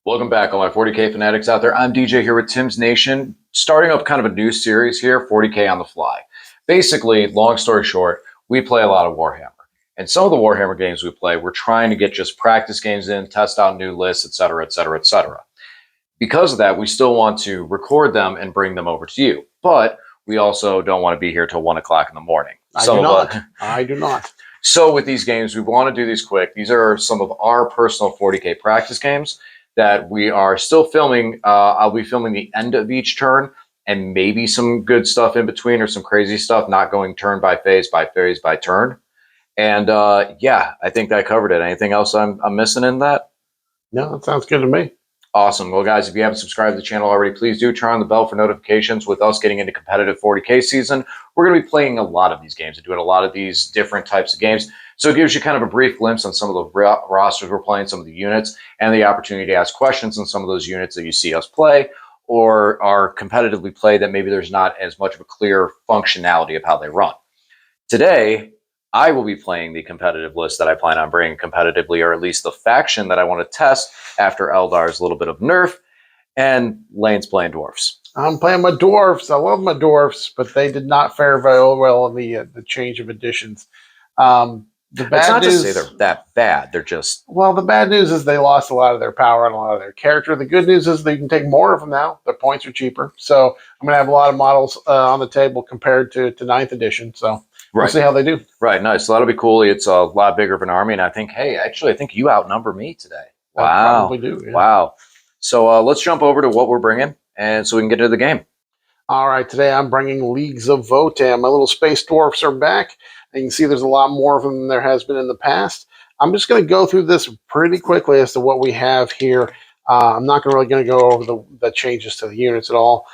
Welcome back, all my 40K fanatics out there. I'm DJ here with Tim's Nation, starting up kind of a new series here, 40K on the fly. Basically, long story short, we play a lot of Warhammer. And some of the Warhammer games we play, we're trying to get just practice games in, test out new lists, etc., etc., etc. Because of that, we still want to record them and bring them over to you. But we also don't want to be here till 1 o'clock in the morning. I do not. So with these games, we want to do these quick. These are some of our personal 40K practice games that we are still filming. I'll be filming the end of each turn and maybe some good stuff in between or some crazy stuff, not going turn by phase by turn. And yeah, I think I covered it. Anything else I'm missing in that? No, that sounds good to me. Awesome. Well, guys, if you haven't subscribed to the channel already, please do turn on the bell for notifications. With us getting into competitive 40K season, we're going to be playing a lot of these games and doing a lot of these different types of games. So it gives you kind of a brief glimpse on some of the rosters we're playing, some of the units, and the opportunity to ask questions on some of those units that you see us play or are competitively played that maybe there's not as much of a clear functionality of how they run. Today, I will be playing the competitive list that I plan on bringing competitively, or at least the faction that I want to test after Eldar's little bit of nerf, and Lane's playing dwarfs. I'm playing my dwarfs. I love my dwarfs, but they did not fare very well in the change of editions. The bad it's not news, to say they're that bad. They're just... Well, the bad news is they lost a lot of their power and a lot of their character. The good news is that you can take more of them now. Their points are cheaper. So I'm going to have a lot of models on the table compared to 9th edition. So we'll see how they do. Right, nice. So that'll be cool. It's a lot bigger of an army. And I think, hey, actually, I think you outnumber me today. Wow. I probably do. Yeah. Wow. So let's jump over to what we're bringing, and so we can get into the game. All right, today I'm bringing Leagues of Votann. My little space dwarfs are back. And you can see there's a lot more of them than there has been in the past. I'm just going to go through this pretty quickly as to what we have here. I'm not really going to go over the changes to the units at all,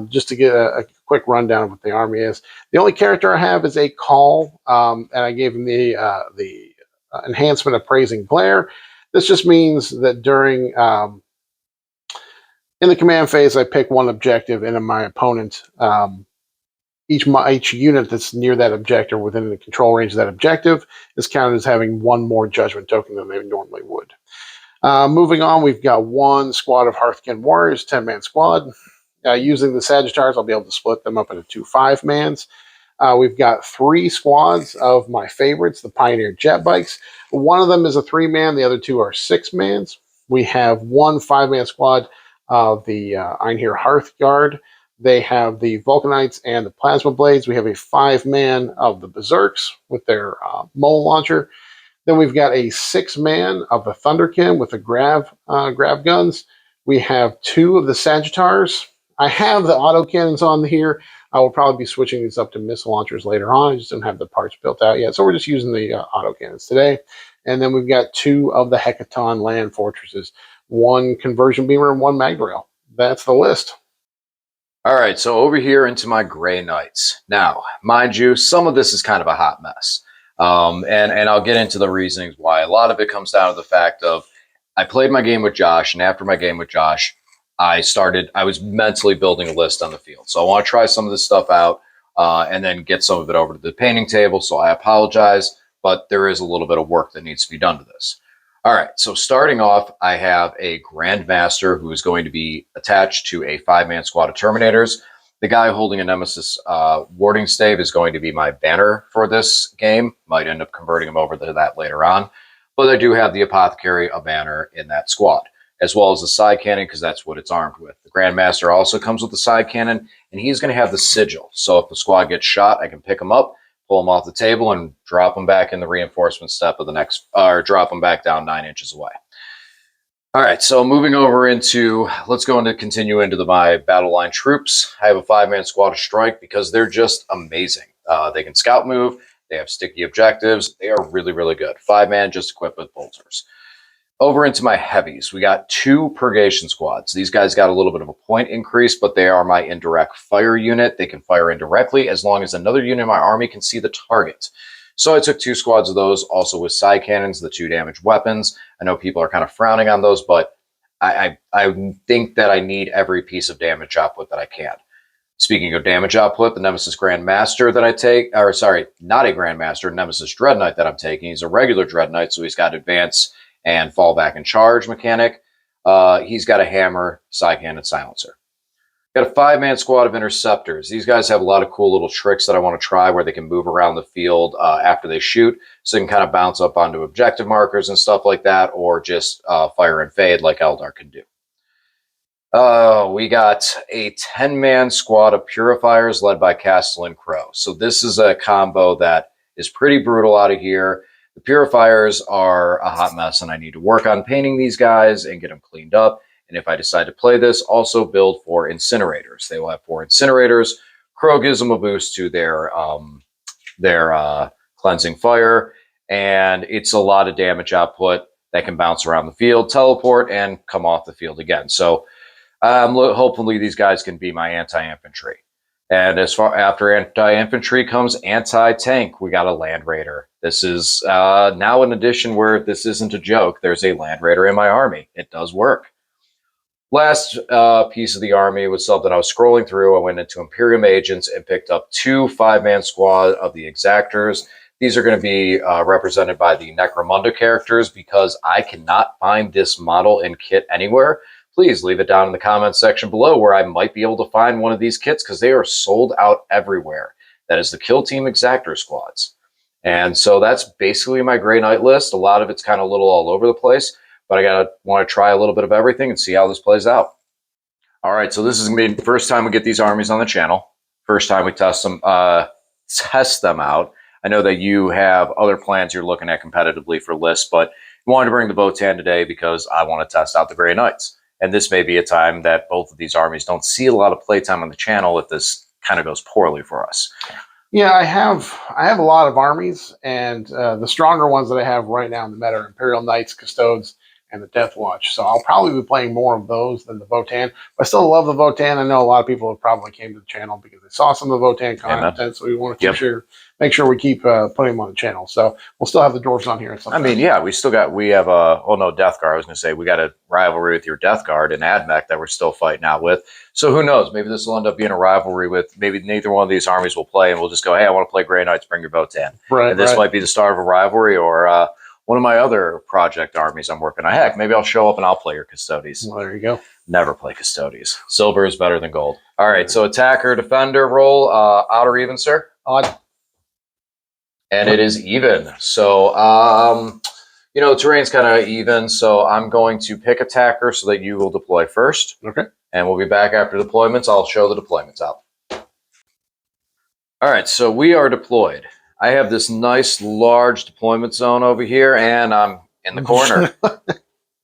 just to get a quick rundown of what the army is. The only character I have is a Call, and I gave him the enhancement of Praising Glare. This just means that during in the command phase, I pick one objective, and in my opponent, each unit that's near that objective, within the control range of that objective, is counted as having one more judgment token than they normally would. Moving on, we've got one squad of Hearthkin Warriors, 10-man squad. Using the Sagittars, I'll be able to split them up into 2 5-mans. We've got 3 squads of my favorites, the Pioneer Jet Bikes. One of them is a 3-man, the other 2 are 6-mans. We have 1 5-man squad of the Einhir Hearth Guard. They have the Vulcanites and the Plasma Blades. We have a 5-man of the Berserks with their Mole Launcher. Then we've got a 6-man of the Thunderkin with the Grav Guns. We have 2 of the Sagittars. I have the Autocannons on here. I will probably be switching these up to missile launchers later on. I just don't have the parts built out yet. So we're just using the Autocannons today. And then we've got 2 of the Hecaton Land Fortresses. 1 Conversion Beamer and 1 Magdrail. That's the list. All right, so over here into my Grey Knights. Now, mind you, some of this is kind of a hot mess. And I'll get into the reasonings why. A lot of it comes down to the fact of I played my game with Josh, and after my game with Josh, I was mentally building a list on the field. So I want to try some of this stuff out and then get some of it over to the painting table. So I apologize, but there is a little bit of work that needs to be done to this. All right, so starting off, I have a Grandmaster who is going to be attached to a 5-man squad of Terminators. The guy holding a Nemesis warding stave is going to be my banner for this game. Might end up converting him over to that later on. But I do have the Apothecary, a banner in that squad, as well as the side cannon, because that's what it's armed with. The Grandmaster also comes with the side cannon, and he's going to have the sigil. So if the squad gets shot, I can pick him up, pull them off the table, and drop them back in the reinforcement step of the next, or drop them back down 9 inches away. All right, so moving over into, let's continue into my battle line troops. I have a 5-man squad of Strike because they're just amazing. They can scout move, they have sticky objectives, they are really, really good. 5-man just equipped with bolters. Over into my heavies, we got 2 Purgation squads. These guys got a little bit of a point increase, but they are my indirect fire unit. They can fire indirectly as long as another unit in my army can see the target. So I took 2 squads of those, also with side cannons, the 2 damage weapons. I know people are kind of frowning on those, but I think that I need every piece of damage output that I can. Speaking of damage output, the Nemesis Grandmaster that I take, or sorry, not a Grandmaster, Nemesis Dread Knight that I'm taking. He's a regular Dread Knight, so he's got advance and fall back and charge mechanic. He's got a hammer, side cannon, silencer. Got a 5-man squad of interceptors. These guys have a lot of cool little tricks that I want to try where they can move around the field after they shoot, so they can kind of bounce up onto objective markers and stuff like that, or just fire and fade like Eldar can do. We got a 10-man squad of purifiers led by Castellan Crow. So this is a combo that is pretty brutal out of here. The purifiers are a hot mess, and I need to work on painting these guys and get them cleaned up. And if I decide to play this, also build 4 incinerators. They will have 4 incinerators. Crow gives them a boost to their cleansing fire, and it's a lot of damage output that can bounce around the field, teleport, and come off the field again. So hopefully these guys can be my anti-infantry. And as far after anti-infantry comes anti-tank, we got a Land Raider. This is now an addition where this isn't a joke. There's a Land Raider in my army. It does work. Last piece of the army was something I was scrolling through. I went into Imperium Agents and picked up 2 5-man squad of the Exactors. These are going to be represented by the Necromunda characters because I cannot find this model and kit anywhere. Please leave it down in the comments section below where I might be able to find one of these kits because they are sold out everywhere. That is the Kill Team Exactor squads. And so that's basically my Grey Knight list. A lot of it's kind of a little all over the place, but I want to try a little bit of everything and see how this plays out. All right, so this is going to be the first time we get these armies on the channel. First time we test them out. I know that you have other plans you're looking at competitively for lists, but I wanted to bring the Votann today because I want to test out the Grey Knights. And this may be a time that both of these armies don't see a lot of playtime on the channel if this kind of goes poorly for us. Yeah, I have a lot of armies, and the stronger ones that I have right now in the meta are Imperial Knights, Custodes, and the Death Watch. So I'll probably be playing more of those than the Votann. But I still love the Votann. I know a lot of people have probably came to the channel because they saw some of the Votann content, so we want to make sure we keep putting them on the channel. So we'll still have the dwarves on here at some time. I mean, yeah, we have a, oh no, Death Guard. I was going to say, we got a rivalry with your Death Guard and AdMech that we're still fighting out with. So who knows? Maybe this will end up being a rivalry with, maybe neither one of these armies will play, and we'll just go, hey, I want to play Grey Knights, bring your Votann. Right, and this might be the start of a rivalry, or one of my other project armies I'm working on. Heck, maybe I'll show up and I'll play your Custodes. Well, there you go. Never play Custodes. Silver is better than gold. All right, so attacker, defender roll, odd or even, sir? Odd. And it is even. So, you know, terrain's kind of even, so I'm going to pick attacker so that you will deploy first. Okay. And we'll be back after deployments. I'll show the deployments out. All right, so we are deployed. I have this nice large deployment zone over here, and I'm in the corner.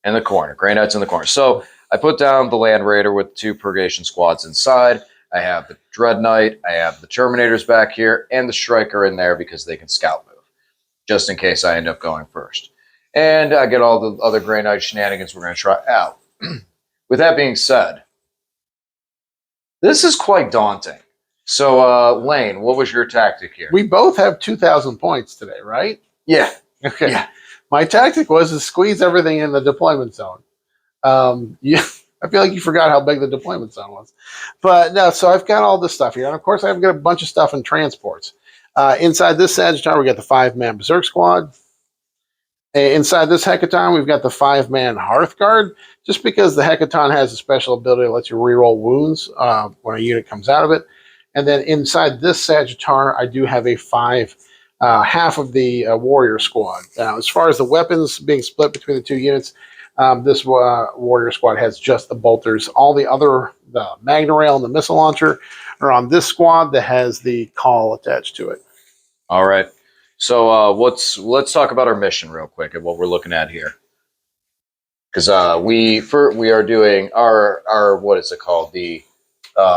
In the corner. Grey Knight's in the corner. So I put down the Land Raider with 2 Purgation squads inside. I have the Dread Knight. I have the Terminators back here, and the Striker in there because they can scout move, just in case I end up going first. And I get all the other Grey Knight shenanigans we're going to try out. With that being said, this is quite daunting. So, Lane, what was your tactic here? We both have 2,000 points today, right? Yeah. Okay. Yeah. My tactic was to squeeze everything in the deployment zone. I feel like you forgot how big the deployment zone was. But no, so I've got all this stuff here. And of course, I've got a bunch of stuff in transports. Inside this Sagittar, we got the 5-man Berserk Squad. Inside this Hecaton, we've got the 5-man Hearthguard, just because the Hecaton has a special ability that lets you reroll wounds when a unit comes out of it. And then inside this Sagittar, I do have a half of the Warrior Squad. Now, as far as the weapons being split between the 2 units, this Warrior Squad has just the bolters. All the other, the Magna Rail and the missile launcher, are on this squad that has the call attached to it. All right. So let's talk about our mission real quick and what we're looking at here. Because we are doing our what is it called? The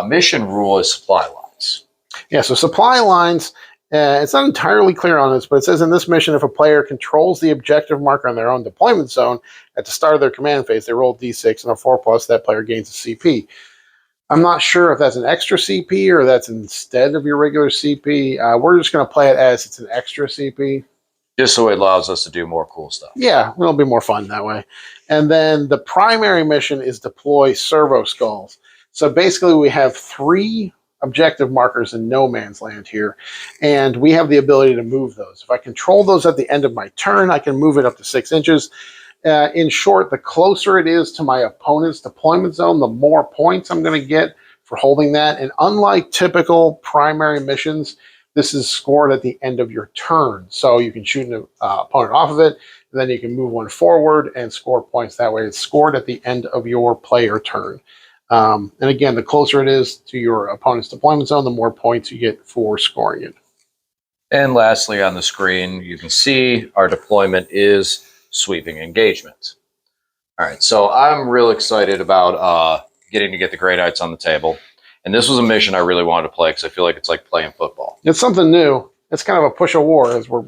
mission rule is supply lines. Yeah, so supply lines, it's not entirely clear on this, but it says in this mission, if a player controls the objective marker on their own deployment zone at the start of their command phase, they roll d6 and a 4+, that player gains a CP. I'm not sure if that's an extra CP or that's instead of your regular CP. We're just going to play it as it's an extra CP. Just so it allows us to do more cool stuff. Yeah, it'll be more fun that way. And then the primary mission is deploy servo skulls. So basically we have 3 objective markers in no man's land here, and we have the ability to move those. If I control those at the end of my turn, I can move it up to 6 inches. In short, the closer it is to my opponent's deployment zone, the more points I'm going to get for holding that. And unlike typical primary missions, this is scored at the end of your turn. So you can shoot an opponent off of it, and then you can move one forward and score points that way. It's scored at the end of your player turn. And again, the closer it is to your opponent's deployment zone, the more points you get for scoring it. And lastly, on the screen, you can see our deployment is sweeping engagement. All right, so I'm real excited about getting to get the Grey Knights on the table. And this was a mission I really wanted to play because I feel like it's like playing football. It's something new. It's kind of a push of war as we're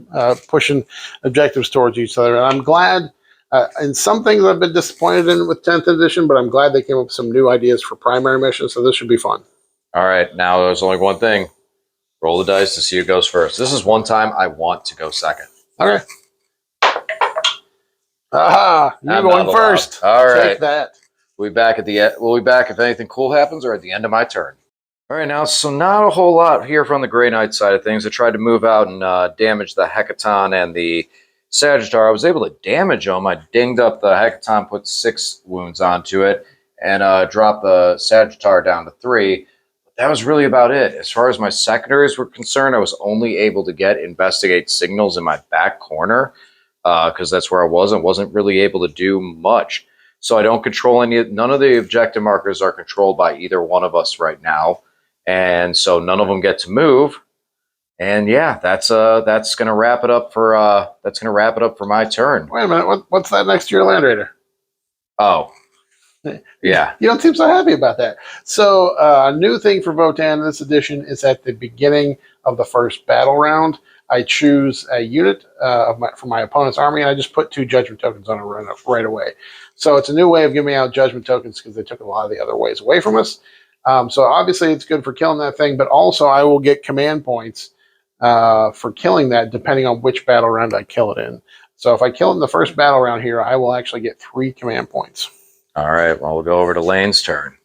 pushing objectives towards each other. And I'm glad, in some things I've been disappointed in with 10th edition, but I'm glad they came up with some new ideas for primary missions, so this should be fun. All right, now there's only one thing. Roll the dice to see who goes first. This is one time I want to go second. Okay. Aha! You're going first. All right. Take that. We'll be back if anything cool happens or at the end of my turn. All right, now, so not a whole lot here from the Grey Knight side of things. I tried to move out and damage the Hecaton and the Sagittar. I was able to damage them. I dinged up the Hecaton, put 6 wounds onto it, and dropped the Sagittar down to 3. But that was really about it. As far as my secondaries were concerned, I was only able to get investigate signals in my back corner because that's where I was. I wasn't really able to do much. So I don't control none of the objective markers are controlled by either one of us right now. And so none of them get to move. And yeah, that's gonna wrap it up for my turn. Wait a minute, what's that next to your Land Raider? Oh, yeah. You don't seem so happy about that. So a new thing for Votann this edition is at the beginning of the first battle round, I choose a unit from my opponent's army, and I just put 2 judgment tokens on it right away. So it's a new way of giving out judgment tokens because they took a lot of the other ways away from us. So obviously it's good for killing that thing, but also I will get command points for killing that depending on which battle round I kill it in. So if I kill it in the first battle round here, I will actually get 3 command points. All right, well, we'll go over to Lane's turn.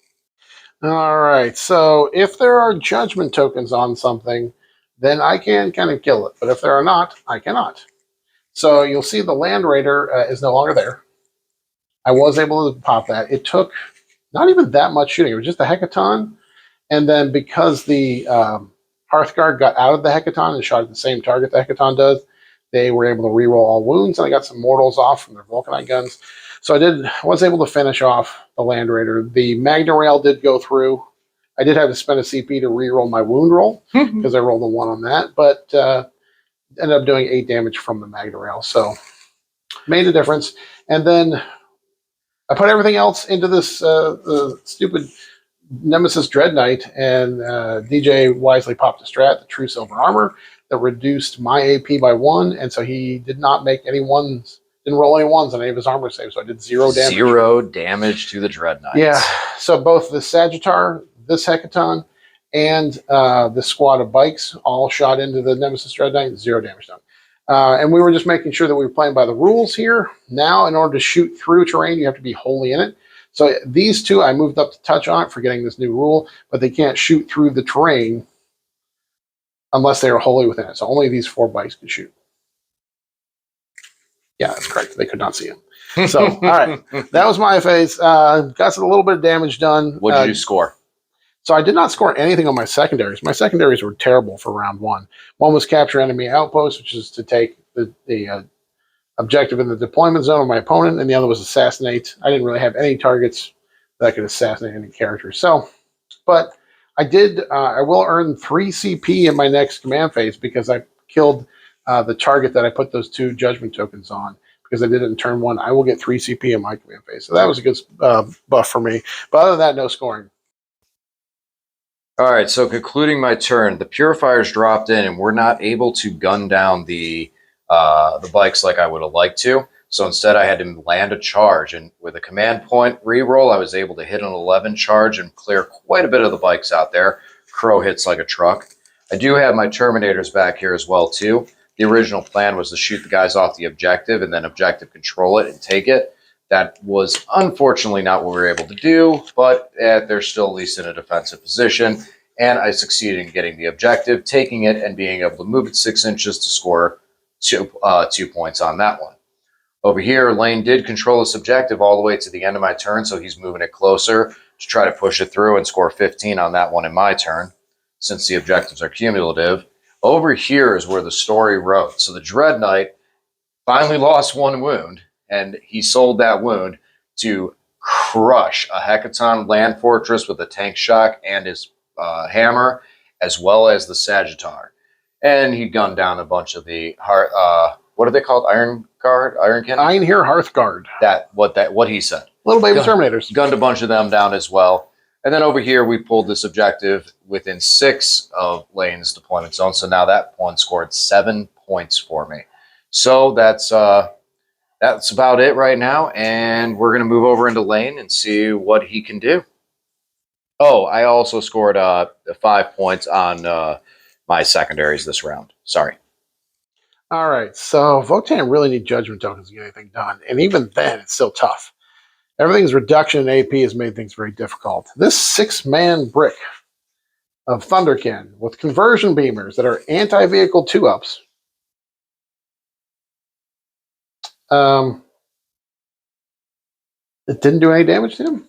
All right, so if there are judgment tokens on something, then I can kind of kill it. But if there are not, I cannot. So you'll see the Land Raider is no longer there. I was able to pop that. It took not even that much shooting. It was just a Hecaton. And then because the Hearthguard got out of the Hecaton and shot at the same target the Hecaton does, they were able to reroll all wounds, and I got some mortals off from their Vulcanite guns. So I was able to finish off the Land Raider. The Magna Rail did go through. I did have to spend a CP to reroll my wound roll because I rolled a 1 on that, but ended up doing 8 damage from the Magna Rail. So made a difference. And then I put everything else into this stupid Nemesis Dread Knight, and DJ wisely popped a strat, the True Silver Armor, that reduced my AP by 1, and so he did not make any ones, didn't roll any 1s on any of his armor saves, so I did 0 damage. 0 damage to the Dread Knight. Yeah, so both the Sagittar, this Hecaton, and the squad of bikes all shot into the Nemesis Dread Knight, 0 damage done. And we were just making sure that we were playing by the rules here. Now, in order to shoot through terrain, you have to be wholly in it. So these 2, I moved up to touch on it for getting this new rule, but they can't shoot through the terrain unless they are wholly within it. So only these 4 bikes can shoot. Yeah, that's correct. They could not see him. So, all right. That was my phase. Got a little bit of damage done. What did you score? So I did not score anything on my secondaries. My secondaries were terrible for round 1. One was capture enemy outpost, which is to take the objective in the deployment zone of my opponent, and the other was assassinate. I didn't really have any targets that I could assassinate any characters. So, but I did. I will earn 3 CP in my next command phase because I killed the target that I put those 2 judgment tokens on. Because I did it in turn 1, I will get 3 CP in my command phase. So that was a good buff for me. But other than that, no scoring. All right, so concluding my turn, the Purifiers dropped in, and we're not able to gun down the bikes like I would have liked to. So instead, I had to land a charge, and with a command point reroll, I was able to hit an 11 charge and clear quite a bit of the bikes out there. Crow hits like a truck. I do have my Terminators back here as well too. The original plan was to shoot the guys off the objective and then objective control it and take it. That was unfortunately not what we were able to do, but they're still at least in a defensive position. And I succeeded in getting the objective, taking it, and being able to move it 6 inches to score 2 points on that one. Over here, Lane did control this objective all the way to the end of my turn, so he's moving it closer to try to push it through and score 15 on that one in my turn, since the objectives are cumulative. Over here is where the story wrote. So the Dread Knight finally lost one wound, and he sold that wound to crush a Hecaton land fortress with a tank shock and his hammer, as well as the Sagittar. And he gunned down a bunch of the what are they called? Iron Guard, Iron Cannon. Iron here, Hearth Guard. What he said. Little baby Terminators. Gunned a bunch of them down as well. And then over here, we pulled this objective within 6 of Lane's deployment zone. So now that one scored 7 points for me. So that's about it right now. And we're going to move over into Lane and see what he can do. Oh, I also scored 5 points on my secondaries this round. Sorry. All right, so Votann really need judgment tokens to get anything done. And even then, it's still tough. Everything's reduction in AP has made things very difficult. This 6-man brick of Thunderkin with conversion beamers that are anti-vehicle 2-ups. It didn't do any damage to him?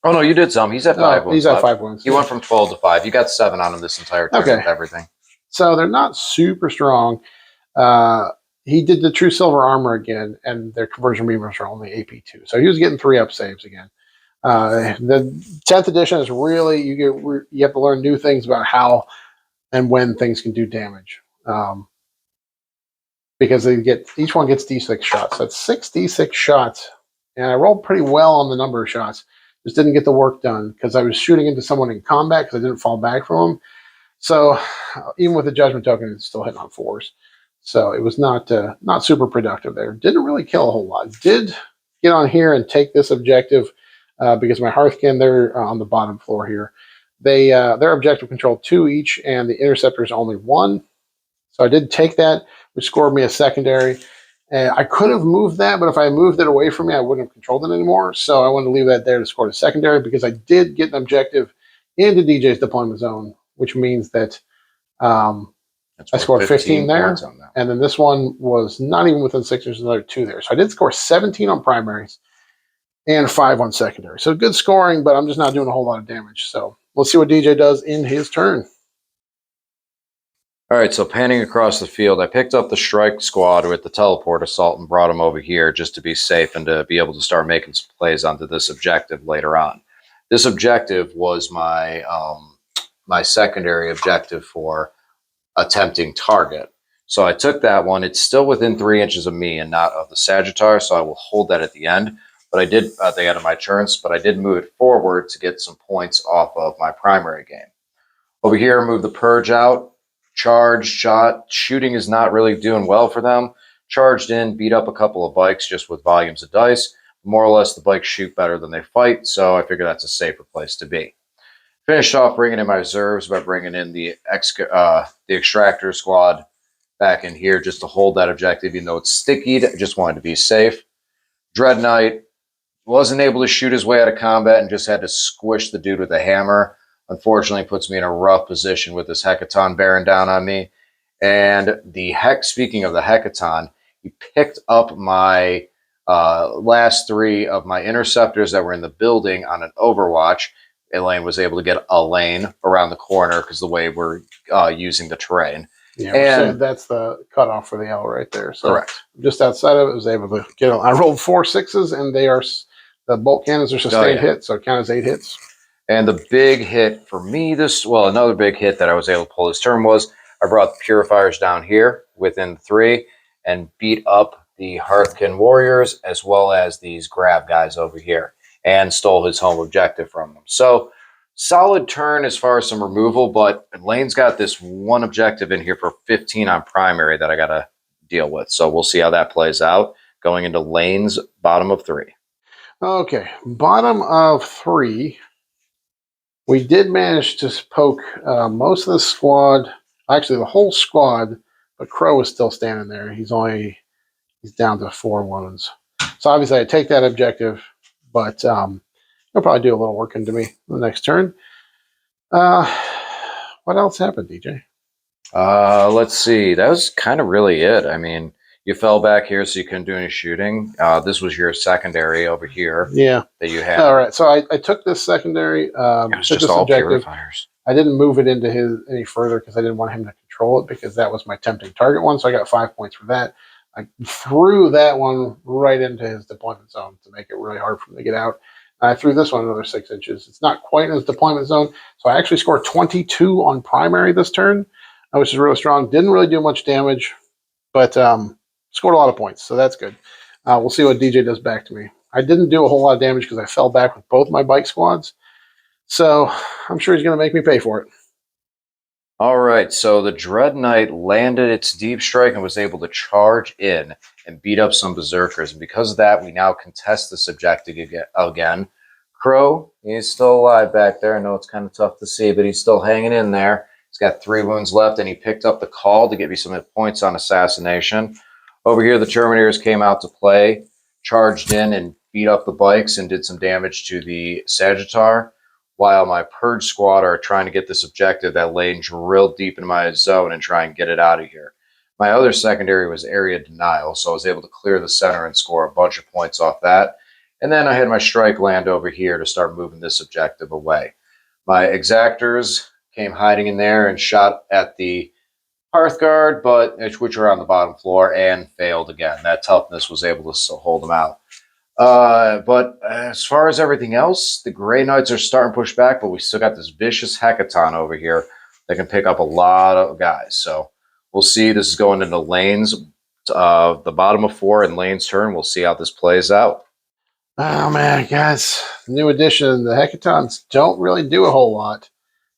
Oh, no, you did some. He's at 5 wounds. He's at 5 wounds. He went from 12 to 5. You got 7 on him this entire turn with everything. So they're not super strong. He did the true silver armor again, and their conversion beamers are only AP2. So he was getting 3-up saves again. The 10th edition is really, you have to learn new things about how and when things can do damage. Because each one gets D6 shots. That's 6 D6 shots. And I rolled pretty well on the number of shots. Just didn't get the work done because I was shooting into someone in combat because I didn't fall back from him. So even with the judgment token, it's still hitting on 4s. So it was not super productive there. Didn't really kill a whole lot. Did get on here and take this objective because my Hearthkin, they're on the bottom floor here. Their objective controlled 2 each, and the interceptor's only 1. So I did take that, which scored me a secondary. I could have moved that, but if I moved it away from me, I wouldn't have controlled it anymore. So I wanted to leave that there to score the secondary because I did get an objective into DJ's deployment zone, which means that I scored 15 there. And then this one was not even within 6, there's another 2 there. So I did score 17 on primaries and 5 on secondary. So good scoring, but I'm just not doing a whole lot of damage. So let's see what DJ does in his turn. All right, so panning across the field, I picked up the strike squad with the teleport assault and brought them over here just to be safe and to be able to start making some plays onto this objective later on. This objective was my my secondary objective for attempting target. So I took that one. It's still within 3 inches of me and not of the Sagittar, so I will hold that at the end. But I did at the end of my turns, but I did move it forward to get some points off of my primary game. Over here, move the Purge out. Charge, shot, shooting is not really doing well for them. Charged in, beat up a couple of bikes just with volumes of dice. More or less, the bikes shoot better than they fight, so I figure that's a safer place to be. Finished off bringing in my reserves by bringing in the extractor squad back in here just to hold that objective, even though it's sticky. I just wanted to be safe. Dread Knight wasn't able to shoot his way out of combat and just had to squish the dude with a hammer. Unfortunately, puts me in a rough position with this Hecaton bearing down on me. And speaking of the Hecaton, he picked up my last 3 of my interceptors that were in the building on an overwatch. Elaine was able to get a lane around the corner because the way we're using the terrain. Yeah, and that's the cutoff for the L right there. So correct. Just outside of it, I was able to get. I rolled 4 6s, and the bolt cannons are sustained hits, so it counts as 8 hits. And the big hit for me, another big hit that I was able to pull this turn was I brought the Purifiers down here within 3 and beat up the Hearthkin Warriors as well as these grab guys over here and stole his home objective from them. So solid turn as far as some removal, but Lane's got this one objective in here for 15 on primary that I got to deal with. So we'll see how that plays out going into Lane's bottom of 3. Okay, bottom of 3. We did manage to poke most of the squad, actually the whole squad, but Crow is still standing there. He's down to 4 wounds. So obviously I take that objective, but he'll probably do a little work into me the next turn. What else happened, DJ? Let's see. That was kind of really it. I mean, You fell back here, so you couldn't do any shooting. This was your secondary over here Yeah. that you had. All right. So I took this secondary. It was Took just this all objective. purifiers. I didn't move it into his any further because I didn't want him to control it because that was my tempting target one. So I got 5 points for that. I threw that one right into his deployment zone to make it really hard for him to get out. I threw this one another 6 inches. It's not quite in his deployment zone. So I actually scored 22 on primary this turn, which is really strong. Didn't really do much damage, but scored a lot of points. So that's good. We'll see what DJ does back to me. I didn't do a whole lot of damage because I fell back with both my bike squads. So I'm sure he's going to make me pay for it. All right, so the Dread Knight landed its deep strike and was able to charge in and beat up some berserkers. And because of that, we now contest this objective again. Crow, he's still alive back there. I know it's kind of tough to see, but he's still hanging in there. He's got 3 wounds left, and he picked up the call to give you some hit points on assassination. Over here, the Terminators came out to play, charged in and beat up the bikes and did some damage to the Sagittar, while my Purge squad are trying to get this objective that laid real deep in my zone and try and get it out of here. My other secondary was area denial, so I was able to clear the center and score a bunch of points off that. And then I had my strike land over here to start moving this objective away. My exactors came hiding in there and shot at the Hearthguard, which are on the bottom floor, and failed again. That toughness was able to hold them out. But as far as everything else, the Grey Knights are starting to push back, but we still got this vicious Hecaton over here that can pick up a lot of guys. So we'll see. This is going into lanes, the bottom of 4 and lane's turn. We'll see how this plays out. Oh man, guys, new addition. The Hecatons don't really do a whole lot.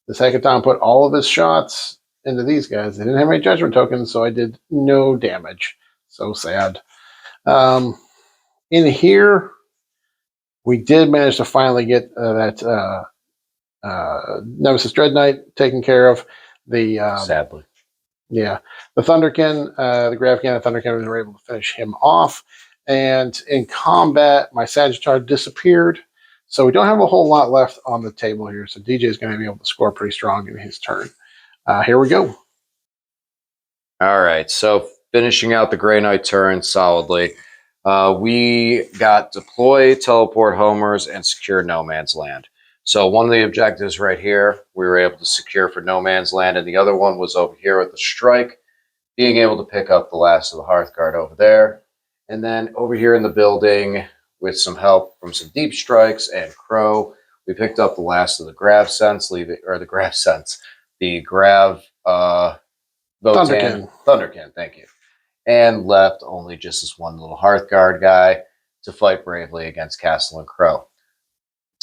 This Hecaton put all of his shots into these guys. They didn't have any judgment tokens, so I did no damage. So sad. In here, we did manage to finally get that Nemesis Dread Knight taken care of. The Sadly. Yeah, the Thunderkin, the Gravcan and Thunderkin were able to finish him off. And in combat, my Sagittar disappeared. So we don't have a whole lot left on the table here. So DJ is going to be able to score pretty strong in his turn. Here we go. All right, so finishing out the Grey Knight turn solidly. We got deploy, teleport homers, and secure no man's land. So one of the objectives right here, we were able to secure for no man's land, and the other one was over here with the strike, being able to pick up the last of the Hearthguard over there. And then over here in the building, with some help from some deep strikes and Crow, we picked up the last of the Grav Sense, the Grav Votann, Thunderkin, thank you. And left only just this one little Hearthguard guy to fight bravely against Castle and Crow.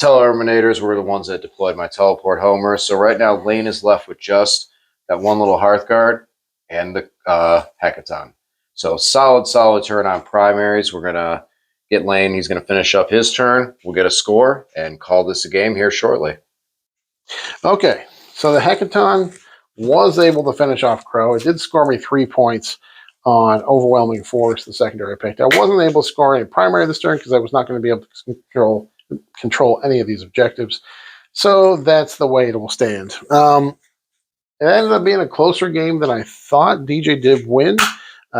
Terminators were the ones that deployed my teleport homer. So right now, Lane is left with just that one little Hearthguard and the Hecaton. So solid turn on primaries. We're going to get Lane. He's going to finish up his turn. We'll get a score and call this a game here shortly. Okay, so the Hecaton was able to finish off Crow. It did score me 3 points on Overwhelming Force, the secondary I picked. I wasn't able to score any primary this turn because I was not going to be able to control any of these objectives. So that's the way it will stand. It ended up being a closer game than I thought. DJ did win.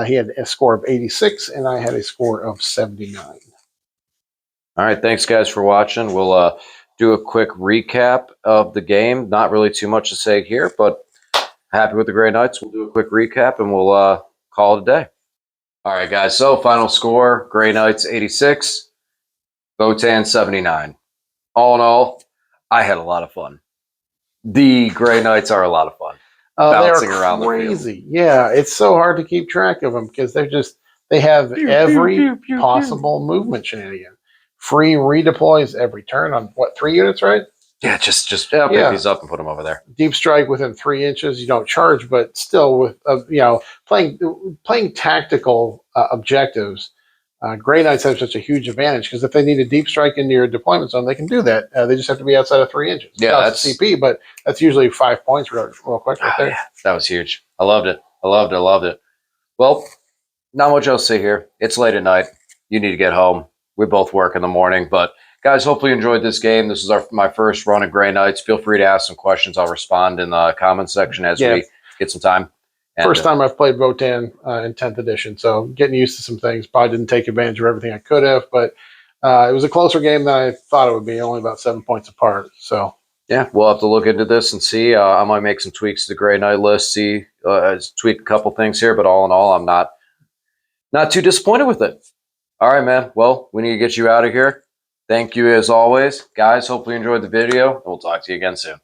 He had a score of 86, and I had a score of 79. All right, thanks, guys, for watching. We'll do a quick recap of the game. Not really too much to say here, but happy with the Grey Knights. We'll do a quick recap, and we'll call it a day. All right, guys, so final score, Grey Knights 86, Votann 79. All in all, I had a lot of fun. The Grey Knights are a lot of fun. Bouncing around the field. Yeah, it's so hard to keep track of them because they have every possible movement shenanigan. Free redeploys every turn on 3 units, right? Yeah, just pick these up and put them over there. Deep strike within 3 inches. You don't charge, but still with playing tactical objectives. Grey Knights have such a huge advantage because if they need a deep strike into your deployment zone, they can do that. They just have to be outside of 3 inches. Yeah, that's CP, but that's usually 5 points real quick right there. Yeah, that was huge. I loved it. Well, not much else to say here. It's late at night. You need to get home. We both work in the morning, but guys, hopefully you enjoyed this game. This is my first run of Grey Knights. Feel free to ask some questions. I'll respond in the comments section as we get some time. First time I've played Votann in 10th edition, so getting used to some things. Probably didn't take advantage of everything I could have, but it was a closer game than I thought it would be, only about 7 points apart. So yeah, we'll have to look into this and see. I might make some tweaks to the Grey Knight list, see, tweak a couple things here, but all in all, I'm not too disappointed with it. All right, man. Well, we need to get you out of here. Thank you as always. Guys, hopefully you enjoyed the video, and we'll talk to you again soon.